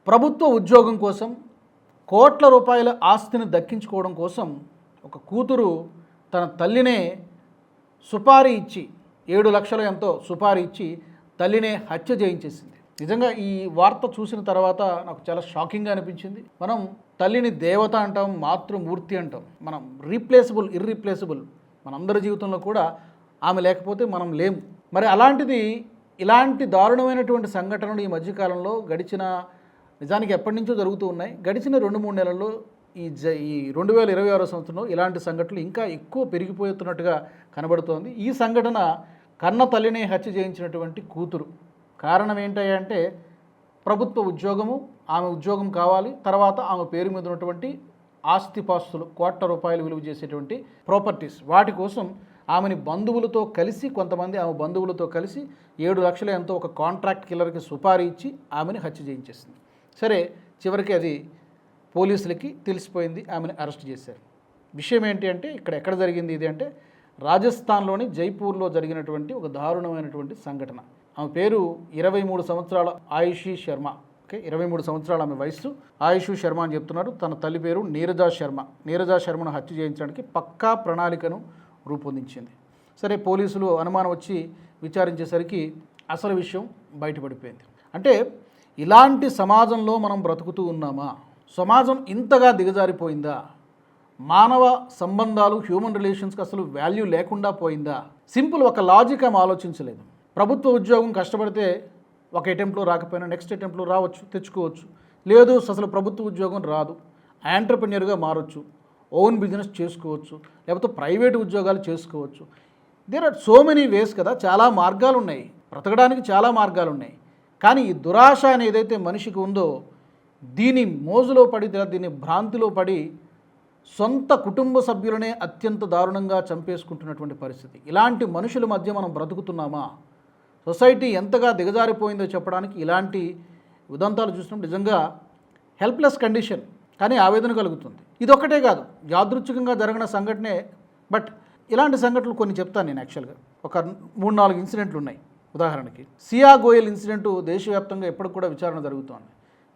ప్రభుత్వ ఉద్యోగం కోసం కోట్ల రూపాయల ఆస్తిని దక్కించుకోవడం కోసం ఒక కూతురు తన తల్లినే సుపారీ ఇచ్చి 7 లక్షలు ఎంతో సుపారీ ఇచ్చి తల్లినే హత్య చేయించేసింది. నిజంగా ఈ వార్త చూసిన తర్వాత నాకు చాలా షాకింగ్గా అనిపించింది. మనం తల్లిని దేవత అంటాం, మాతృమూర్తి అంటాం, మనం రీప్లేసబుల్ ఇర్రీప్లేసబుల్, మనందరి జీవితంలో కూడా ఆమె లేకపోతే మనం లేము. మరి అలాంటిది ఇలాంటి దారుణమైనటువంటి సంఘటనలు ఈ మధ్యకాలంలో నిజానికి ఎప్పటి నుంచో జరుగుతూ ఉన్నాయి. గడిచిన 2-3 నెలల్లో ఈ 2026 సంవత్సరంలో ఇలాంటి సంఘటనలు ఇంకా ఎక్కువ పెరిగిపోతున్నట్టుగా కనబడుతోంది. ఈ సంఘటన కన్న తల్లిని హత్య చేయించినటువంటి కూతురు. కారణం ఏంటంటే ప్రభుత్వ ఉద్యోగము, ఆమె ఉద్యోగం కావాలి, తర్వాత ఆమె పేరు మీద ఉన్నటువంటి ఆస్తిపాస్తులు, కోట్ల రూపాయలు విలువ చేసేటువంటి ప్రాపర్టీస్, వాటి కోసం ఆమెని బంధువులతో కలిసి, కొంతమంది ఆమె బంధువులతో కలిసి 7 లక్షలు ఎంతో ఒక కాంట్రాక్ట్ కిల్లర్కి సుపారీ ఇచ్చి ఆమెని హత్య చేయించేసింది. సరే, చివరికి అది పోలీసులకి తెలిసిపోయింది, ఆమెను అరెస్ట్ చేశారు. విషయం ఏంటి అంటే ఎక్కడ జరిగింది ఇది అంటే రాజస్థాన్లోని జైపూర్లో జరిగినటువంటి ఒక దారుణమైనటువంటి సంఘటన. ఆమె పేరు 23 సంవత్సరాల ఆయుషి శర్మ. 23 సంవత్సరాల ఆమె వయస్సు. ఆయుషి శర్మ అని చెప్తున్నారు. తన తల్లి పేరు నీరజా శర్మ. నీరజా శర్మను హత్య చేయించడానికి పక్కా ప్రణాళికను రూపొందించింది. సరే, పోలీసులు అనుమానం వచ్చి విచారించేసరికి అసలు విషయం బయటపడిపోయింది. అంటే ఇలాంటి సమాజంలో మనం బ్రతుకుతూ ఉన్నామా? సమాజం ఇంతగా దిగజారిపోయిందా? మానవ సంబంధాలు, హ్యూమన్ రిలేషన్స్కి అసలు వాల్యూ లేకుండా పోయిందా? సింపుల్ ఒక లాజిక్ ఆమె ఆలోచించలేదు. ప్రభుత్వ ఉద్యోగం కష్టపడితే ఒక అటెంప్ట్లో రాకపోయినా నెక్స్ట్ అటెంప్ట్లో రావచ్చు, తెచ్చుకోవచ్చు. లేదు, అసలు ప్రభుత్వ ఉద్యోగం రాదు, యాంటర్‌ప్రెన్యూర్‌గా మారచ్చు, ఓన్ బిజినెస్ చేసుకోవచ్చు, లేకపోతే ప్రైవేట్ ఉద్యోగాలు చేసుకోవచ్చు. There are so many ways కదా, చాలా మార్గాలు ఉన్నాయి, బ్రతకడానికి చాలా మార్గాలు ఉన్నాయి. కానీ ఈ దురాశ అని ఏదైతే మనిషికి ఉందో, దీని మోజులో పడి, దీని భ్రాంతిలో పడి సొంత కుటుంబ సభ్యులనే అత్యంత దారుణంగా చంపేసుకుంటున్నటువంటి పరిస్థితి. ఇలాంటి మనుషుల మధ్య మనం బ్రతుకుతున్నామా? సొసైటీ ఎంతగా దిగజారిపోయిందో చెప్పడానికి ఇలాంటి ఉదంతాలు చూసినప్పుడు నిజంగా హెల్ప్లెస్ కండిషన్, కానీ ఆవేదన కలుగుతుంది. ఇదొక్కటే కాదు, యాదృచ్ఛికంగా జరిగిన సంఘటనే. బట్ ఇలాంటి సంఘటనలు కొన్ని చెప్తాను నేను. యాక్చువల్గా ఒక 3-4 ఇన్సిడెంట్లు ఉన్నాయి. ఉదాహరణకి సియా గోయల్ ఇన్సిడెంటు దేశవ్యాప్తంగా ఎప్పటికి కూడా విచారణ జరుగుతోంది.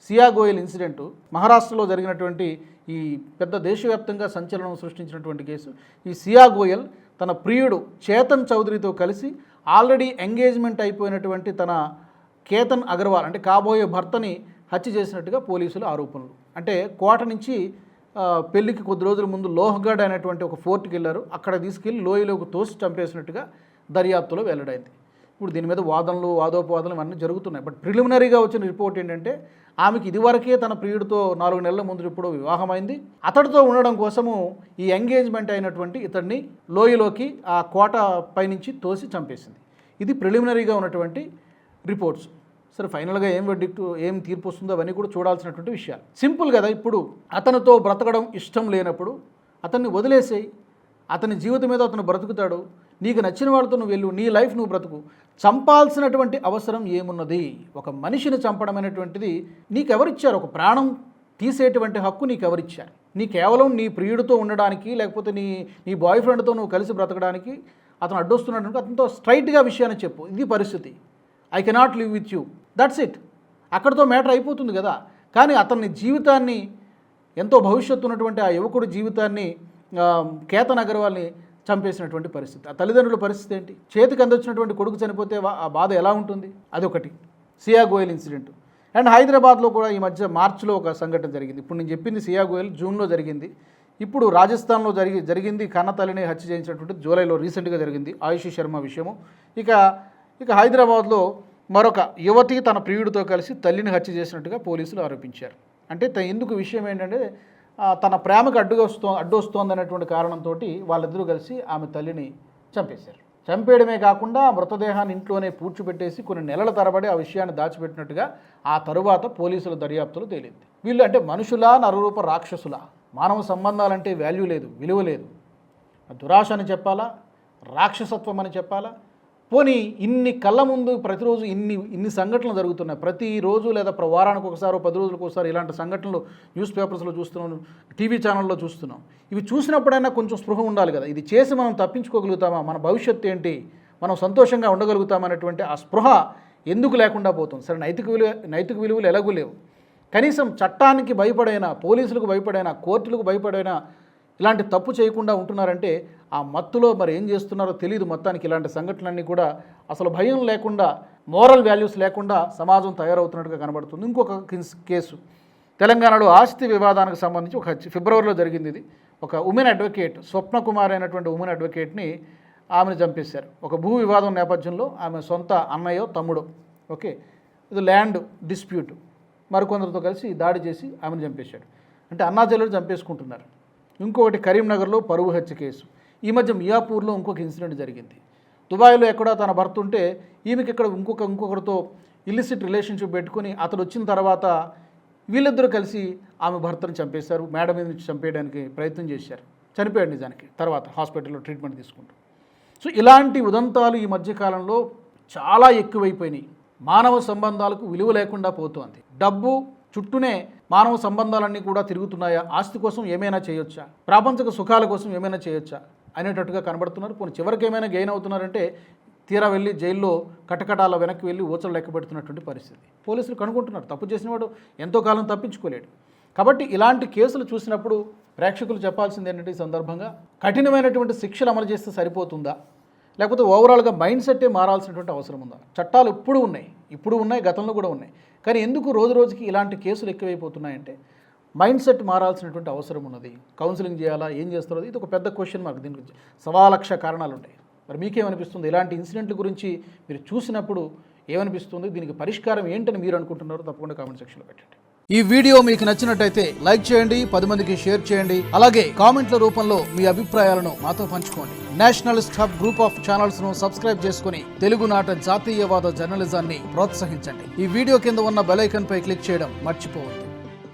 సియా గోయల్ ఇన్సిడెంటు మహారాష్ట్రలో జరిగినటువంటి ఈ పెద్ద దేశవ్యాప్తంగా సంచలనం సృష్టించినటువంటి కేసు. ఈ సియా గోయల్ తన ప్రియుడు చేతన్ చౌదరితో కలిసి ఆల్రెడీ ఎంగేజ్మెంట్ అయిపోయినటువంటి తన కేతన్ అగర్వాల్ అంటే కాబోయే భర్తని హత్య చేసినట్టుగా పోలీసులు ఆరోపణలు. అంటే కోట నుంచి పెళ్లికి కొద్ది రోజుల ముందు లోహగఢ్ అనేటువంటి ఒక ఫోర్ట్కి వెళ్ళారు. అక్కడ తీసుకెళ్లి లోయలోకి తోసి చంపేసినట్టుగా దర్యాప్తులో వెల్లడైంది. ఇప్పుడు దీని మీద వాదోపవాదాలు అన్నీ జరుగుతున్నాయి. బట్ ప్రిలిమినరీగా వచ్చిన రిపోర్ట్ ఏంటంటే ఆమెకి ఇదివరకే తన ప్రియుడితో 4 నెలల ముందు ఇప్పుడు వివాహమైంది. అతడితో ఉండడం కోసము ఈ ఎంగేజ్మెంట్ అయినటువంటి ఇతడిని లోయలోకి ఆ కోట పైనుంచి తోసి చంపేసింది. ఇది ప్రిలిమినరీగా ఉన్నటువంటి రిపోర్ట్స్. సరే, ఫైనల్గా ఏం తీర్పు వస్తుందో అవన్నీ కూడా చూడాల్సినటువంటి విషయాలు. సింపుల్ కదా, ఇప్పుడు అతనితో బ్రతకడం ఇష్టం లేనప్పుడు అతన్ని వదిలేసేయి, అతని జీవితం మీద అతను బ్రతుకుతాడు, నీకు నచ్చిన వాళ్ళతో నువ్వు వెళ్ళు, నీ లైఫ్ నువ్వు బ్రతుకు. చంపాల్సినటువంటి అవసరం ఏమున్నది? ఒక మనిషిని చంపడం అనేటువంటిది నీకెవరిచ్చారు? ఒక ప్రాణం తీసేటువంటి హక్కు నీకెవరిచ్చారు? నీ కేవలం నీ ప్రియుడితో ఉండడానికి, లేకపోతే నీ బాయ్ ఫ్రెండ్తో నువ్వు కలిసి బ్రతకడానికి అతను అడ్డొస్తున్నాడు. అతనితో స్ట్రైట్గా విషయాన్ని చెప్పు, ఇది పరిస్థితి, I cannot live with you, that's it. అక్కడితో మ్యాటర్ అయిపోతుంది కదా. కానీ అతని జీవితాన్ని, ఎంతో భవిష్యత్తు ఉన్నటువంటి ఆ యువకుడి జీవితాన్ని కేతన్ అగర్వాల్ని చంపేసినటువంటి పరిస్థితి. ఆ తల్లిదండ్రుల పరిస్థితి ఏంటి? చేతికి అందొచ్చినటువంటి కొడుకు చనిపోతే ఆ బాధ ఎలా ఉంటుంది? అదొకటి సియా గోయల్ ఇన్సిడెంట్. అండ్ హైదరాబాద్లో కూడా ఈ మధ్య మార్చిలో ఒక సంఘటన జరిగింది. ఇప్పుడు నేను చెప్పింది సియా గోయల్ జూన్లో జరిగింది. ఇప్పుడు రాజస్థాన్లో జరిగింది కన్న తల్లిని హత్య చేయించినటువంటి జూలైలో రీసెంట్గా జరిగింది ఆయుషి శర్మ విషయము. ఇక హైదరాబాద్లో మరొక యువతి తన ప్రియుడితో కలిసి తల్లిని హత్య చేసినట్టుగా పోలీసులు ఆరోపించారు. అంటే ఎందుకు విషయం ఏంటంటే తన ప్రేమకు అడ్డొస్తోందనేటువంటి కారణంతో వాళ్ళిద్దరూ కలిసి ఆమె తల్లిని చంపేశారు. చంపేయడమే కాకుండా మృతదేహాన్ని ఇంట్లోనే పూడ్చిపెట్టేసి కొన్ని నెలల తరబడి ఆ విషయాన్ని దాచిపెట్టినట్టుగా ఆ తరువాత పోలీసుల దర్యాప్తులు తేలింది. వీళ్ళు అంటే మనుషులా, నరరూప రాక్షసులా? మానవ సంబంధాలంటే వాల్యూ లేదు, విలువ లేదు. దురాశ అని చెప్పాలా, రాక్షసత్వం అని చెప్పాలా? పోనీ ఇన్ని కళ్ళ ముందు ప్రతిరోజు ఇన్ని సంఘటనలు జరుగుతున్నాయి. ప్రతిరోజు లేదా వారానికి ఒకసారి, 10 రోజులకు ఒకసారి ఇలాంటి సంఘటనలు న్యూస్ పేపర్స్లో చూస్తున్నాం, టీవీ ఛానల్లో చూస్తున్నాం. ఇవి చూసినప్పుడైనా కొంచెం స్పృహ ఉండాలి కదా. ఇది చేసి మనం తప్పించుకోగలుగుతామా? మన భవిష్యత్తు ఏంటి? మనం సంతోషంగా ఉండగలుగుతామనేటువంటి ఆ స్పృహ ఎందుకు లేకుండా పోతుంది? సరే, నైతిక విలువలు ఎలాగూ లేవు. కనీసం చట్టానికి భయపడైనా, పోలీసులకు భయపడైనా, కోర్టులకు భయపడైనా ఇలాంటి తప్పు చేయకుండా ఉంటున్నారంటే ఆ మత్తులో మరి ఏం చేస్తున్నారో తెలియదు. మొత్తానికి ఇలాంటి సంఘటనలన్నీ కూడా అసలు భయం లేకుండా, మోరల్ వాల్యూస్ లేకుండా సమాజం తయారవుతున్నట్టుగా కనబడుతుంది. ఇంకొక కేసు తెలంగాణలో ఆస్తి వివాదానికి సంబంధించి ఫిబ్రవరిలో జరిగింది. ఇది ఒక ఉమెన్ అడ్వకేట్, స్వప్న కుమార్ అయినటువంటి ఉమెన్ అడ్వకేట్ని ఆమెను చంపేశారు. ఒక భూ వివాదం నేపథ్యంలో ఆమె సొంత అన్నయ్యో తమ్ముడో, ఓకే, ఇది ల్యాండ్ డిస్ప్యూట్, మరికొందరితో కలిసి దాడి చేసి ఆమెను చంపేశాడు. అంటే అన్నాచెల్లెలు చంపేసుకుంటున్నారు. ఇంకొకటి కరీంనగర్లో పరువు హత్య కేసు. ఈ మధ్య మియాపూర్లో ఇంకొక ఇన్సిడెంట్ జరిగింది. దుబాయ్లో ఎక్కడో తన భర్త ఉంటే ఈమెకి ఇక్కడ ఇంకొకరితో ఇల్లిసిట్ రిలేషన్షిప్ పెట్టుకుని అతడు వచ్చిన తర్వాత వీళ్ళిద్దరూ కలిసి ఆమె భర్తను చంపేశారు. మేడ మీద నుంచి చంపేయడానికి ప్రయత్నం చేశారు. చనిపోయాడు నిజానికి తర్వాత హాస్పిటల్లో ట్రీట్మెంట్ తీసుకుంటూ. సో ఇలాంటి ఉదంతాలు ఈ మధ్యకాలంలో చాలా ఎక్కువైపోయినాయి. మానవ సంబంధాలకు విలువ లేకుండా పోతోంది. డబ్బు చుట్టూనే మానవ సంబంధాలన్నీ కూడా తిరుగుతున్నాయా? ఆస్తి కోసం ఏమైనా చేయొచ్చా? ప్రాపంచిక సుఖాల కోసం ఏమైనా చేయొచ్చా అనేటట్టుగా కనబడుతున్నారు. కొన్ని చివరికి ఏమైనా గెయిన్ అవుతున్నారంటే తీరా వెళ్ళి జైల్లో కటకటాల వెనక్కి వెళ్ళి ఊచలు లెక్క పెడుతున్నటువంటి పరిస్థితి. పోలీసులు కనుగొంటున్నారు తప్పు చేసినవాడు ఎంతో కాలం తప్పించుకోలేడు. కాబట్టి ఇలాంటి కేసులు చూసినప్పుడు ప్రేక్షకులు చెప్పాల్సింది ఏంటంటే ఈ సందర్భంగా కఠినమైనటువంటి శిక్షలు అమలు చేస్తే సరిపోతుందా, లేకపోతే ఓవరాల్గా మైండ్ సెట్టే మారాల్సినటువంటి అవసరం ఉందా? చట్టాలు ఇప్పుడు ఉన్నాయి, గతంలో కూడా ఉన్నాయి. కానీ ఎందుకు రోజు రోజుకి ఇలాంటి కేసులు ఎక్కువైపోతున్నాయంటే మైండ్ సెట్ మారాల్సినటువంటి అవసరం ఉన్నది. కౌన్సిలింగ్ చేయాలా, ఏం చేస్తారో ఇది ఒక పెద్ద క్వశ్చన్ మార్క్. దీని గురించి 1,00,000 కారణాలు ఉంటాయి. మరి మీకేమనిపిస్తుంది? ఇలాంటి ఇన్సిడెంట్ల గురించి మీరు చూసినప్పుడు ఏమనిపిస్తుంది? దీనికి పరిష్కారం ఏంటని మీరు అనుకుంటున్నారో తప్పకుండా కామెంట్ సెక్షన్లో పెట్టండి. ఈ వీడియో మీకు నచ్చినట్టయితే లైక్ చేయండి, 10 మందికి షేర్ చేయండి. అలాగే కామెంట్ల రూపంలో మీ అభిప్రాయాలను మాతో పంచుకోండి. Nationalist hub group of channels ను సబ్స్క్రైబ్ చేసుకుని తెలుగునాట జాతీయవాద జర్నలిజాన్ని ప్రోత్సహించండి. ఈ వీడియో కింద ఉన్న బెల్ ఐకాన్ పై క్లిక్ చేయడం మర్చిపోవద్దు.